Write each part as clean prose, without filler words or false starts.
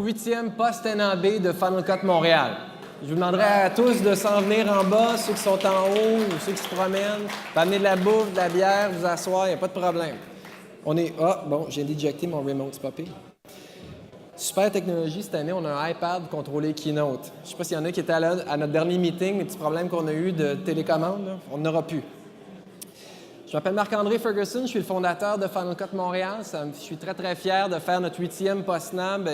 au 8e post-NAB de Final Cut Montréal. Je vous demanderai à tous de s'en venir en bas, ceux qui sont en haut ou ceux qui se promènent. Vous amener de la bouffe, de la bière, vous asseoir, il n'y a pas de problème. On est... Ah, bon, j'ai déjecté mon remote, c'est pas pire. Super technologie, cette année, on a un iPad pour contrôler Keynote. Je ne sais pas s'il y en a qui étaient là à notre dernier meeting, les petits problèmes qu'on a eu de télécommande, là, on n'aura plus. Je m'appelle Marc-André Ferguson, je suis le fondateur de Final Cut Montréal. Je suis très, très fier de faire notre 8e post-NAB,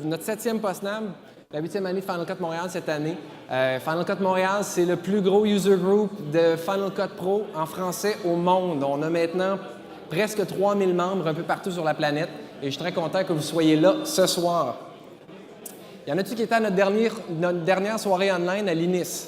notre 7e post-NAB, la 8e année de Final Cut Montréal cette année. Final Cut Montréal, c'est le plus gros user group de Final Cut Pro en français au monde. On a maintenant presque 3000 membres un peu partout sur la planète et je suis très content que vous soyez là ce soir. Il y en a-tu qui étaient à notre dernière soirée online à l'INIS?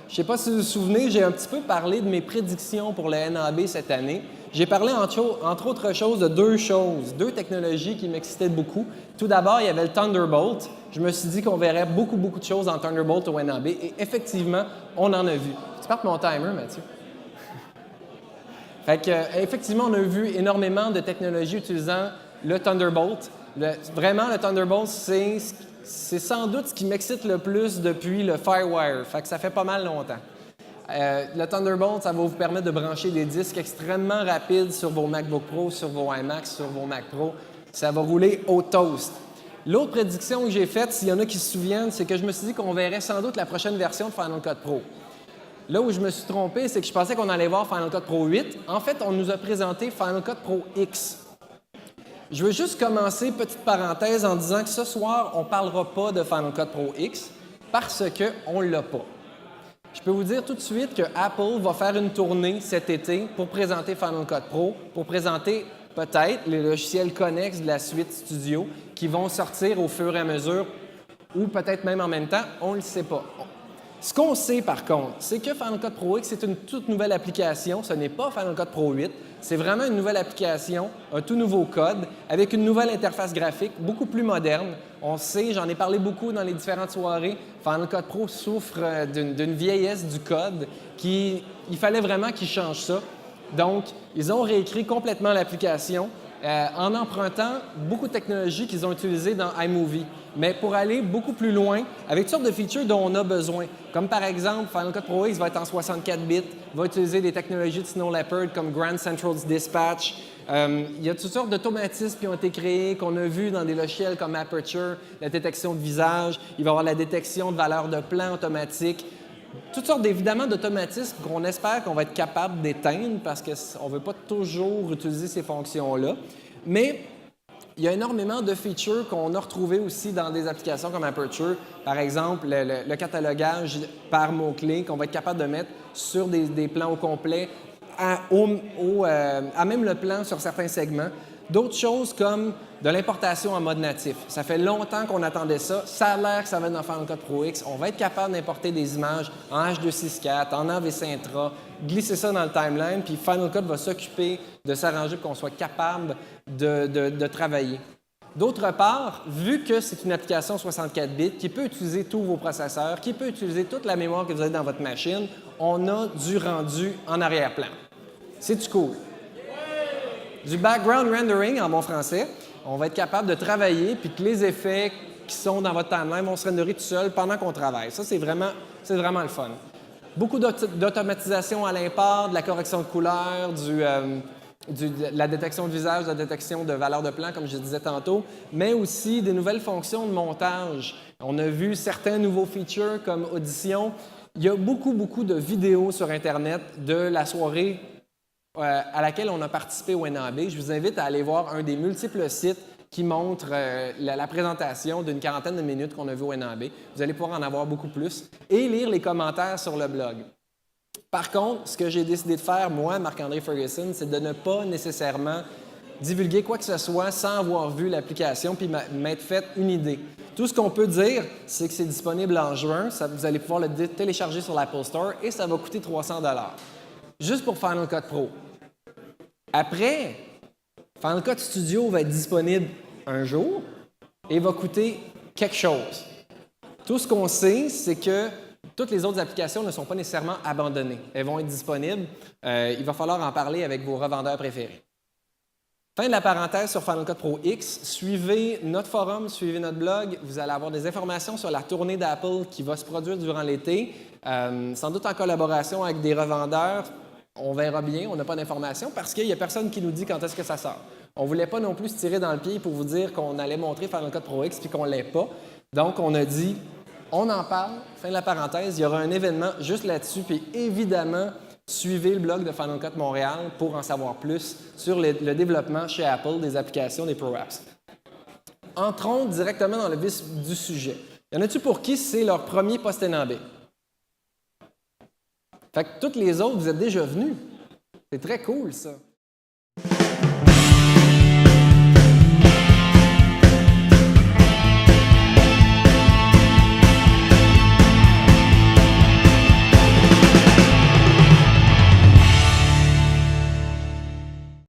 Je ne sais pas si vous vous souvenez, j'ai un petit peu parlé de mes prédictions pour le NAB cette année. J'ai parlé entre autres choses de deux technologies qui m'excitaient beaucoup. Tout d'abord, il y avait le Thunderbolt. Je me suis dit qu'on verrait beaucoup de choses en Thunderbolt au NAB et effectivement, on en a vu. Tu parles mon timer, Mathieu? Fait que, effectivement, on a vu énormément de technologies utilisant le Thunderbolt. Vraiment, le Thunderbolt, c'est sans doute ce qui m'excite le plus depuis le FireWire. Fait que ça fait pas mal longtemps. Le Thunderbolt, ça va vous permettre de brancher des disques extrêmement rapides sur vos MacBook Pro, sur vos iMac, sur vos Mac Pro. Ça va rouler au toast. L'autre prédiction que j'ai faite, s'il y en a qui se souviennent, c'est que je me suis dit qu'on verrait sans doute la prochaine version de Final Cut Pro. Là où je me suis trompé, c'est que je pensais qu'on allait voir Final Cut Pro 8. En fait, on nous a présenté Final Cut Pro X. Je veux juste commencer, petite parenthèse, en disant que ce soir, on ne parlera pas de Final Cut Pro X parce qu'on ne l'a pas. Je peux vous dire tout de suite que Apple va faire une tournée cet été pour présenter Final Cut Pro, pour présenter peut-être les logiciels connexes de la suite Studio qui vont sortir au fur et à mesure ou peut-être même en même temps, on ne le sait pas. Ce qu'on sait par contre, c'est que Final Cut Pro X, c'est une toute nouvelle application. Ce n'est pas Final Cut Pro 8. C'est vraiment une nouvelle application, un tout nouveau code, avec une nouvelle interface graphique, beaucoup plus moderne. On sait, j'en ai parlé beaucoup dans les différentes soirées, Final Cut Pro souffre d'une vieillesse du code. Il fallait vraiment qu'ils changent ça. Donc, ils ont réécrit complètement l'application en empruntant beaucoup de technologies qu'ils ont utilisées dans iMovie, mais pour aller beaucoup plus loin avec toutes sortes de features dont on a besoin. Comme par exemple, Final Cut Pro X va être en 64 bits, va utiliser des technologies de Snow Leopard comme Grand Central's Dispatch. Il y a toutes sortes d'automatismes qui ont été créés, qu'on a vus dans des logiciels comme Aperture, la détection de visage. Il va y avoir la détection de valeurs de plan automatique. Toutes sortes évidemment d'automatismes qu'on espère qu'on va être capable d'éteindre parce qu'on ne veut pas toujours utiliser ces fonctions-là. Mais il y a énormément de features qu'on a retrouvées aussi dans des applications comme Aperture. Par exemple, le catalogage par mots-clés qu'on va être capable de mettre sur des plans au complet, à même le plan sur certains segments. D'autres choses comme de l'importation en mode natif. Ça fait longtemps qu'on attendait ça. Ça a l'air que ça va être dans Final Cut Pro X. On va être capable d'importer des images en H264, en AVC Intra, glisser ça dans le timeline, puis Final Cut va s'occuper de s'arranger pour qu'on soit capable de travailler. D'autre part, vu que c'est une application 64 bits qui peut utiliser tous vos processeurs, qui peut utiliser toute la mémoire que vous avez dans votre machine, on a du rendu en arrière-plan. C'est-tu cool? Du background rendering en bon français. On va être capable de travailler puis que les effets qui sont dans votre timeline vont se renderer tout seuls pendant qu'on travaille. Ça, c'est vraiment le fun. Beaucoup d'automatisation à l'import, de la correction de couleurs, de la détection de visage, de la détection de valeurs de plan, comme je disais tantôt, mais aussi des nouvelles fonctions de montage. On a vu certains nouveaux features comme Audition. Il y a beaucoup de vidéos sur Internet de la soirée à laquelle on a participé au NAB. Je vous invite à aller voir un des multiples sites qui montre la présentation d'une quarantaine de minutes qu'on a vu au NAB. Vous allez pouvoir en avoir beaucoup plus et lire les commentaires sur le blog. Par contre, ce que j'ai décidé de faire, moi, Marc-André Ferguson, c'est de ne pas nécessairement divulguer quoi que ce soit sans avoir vu l'application puis m'être fait une idée. Tout ce qu'on peut dire, c'est que c'est disponible en juin. Vous allez pouvoir le télécharger sur l'Apple Store et ça va coûter 300 $. Juste pour Final Cut Pro. Après, Final Cut Studio va être disponible un jour et va coûter quelque chose. Tout ce qu'on sait, c'est que toutes les autres applications ne sont pas nécessairement abandonnées. Elles vont être disponibles. Il va falloir en parler avec vos revendeurs préférés. Fin de la parenthèse sur Final Cut Pro X. Suivez notre forum, suivez notre blog. Vous allez avoir des informations sur la tournée d'Apple qui va se produire durant l'été, sans doute en collaboration avec des revendeurs. On verra bien, on n'a pas d'informations parce qu'il n'y a personne qui nous dit quand est-ce que ça sort. On ne voulait pas non plus se tirer dans le pied pour vous dire qu'on allait montrer Final Cut Pro X puis qu'on ne l'est pas. Donc, on a dit, on en parle, fin de la parenthèse, il y aura un événement juste là-dessus, puis évidemment, suivez le blog de Final Cut Montréal pour en savoir plus sur le développement chez Apple des applications des Pro Apps. Entrons directement dans le vif du sujet. Y en a-tu pour qui c'est leur premier post-NAB? Fait que toutes les autres, vous êtes déjà venus. C'est très cool, ça.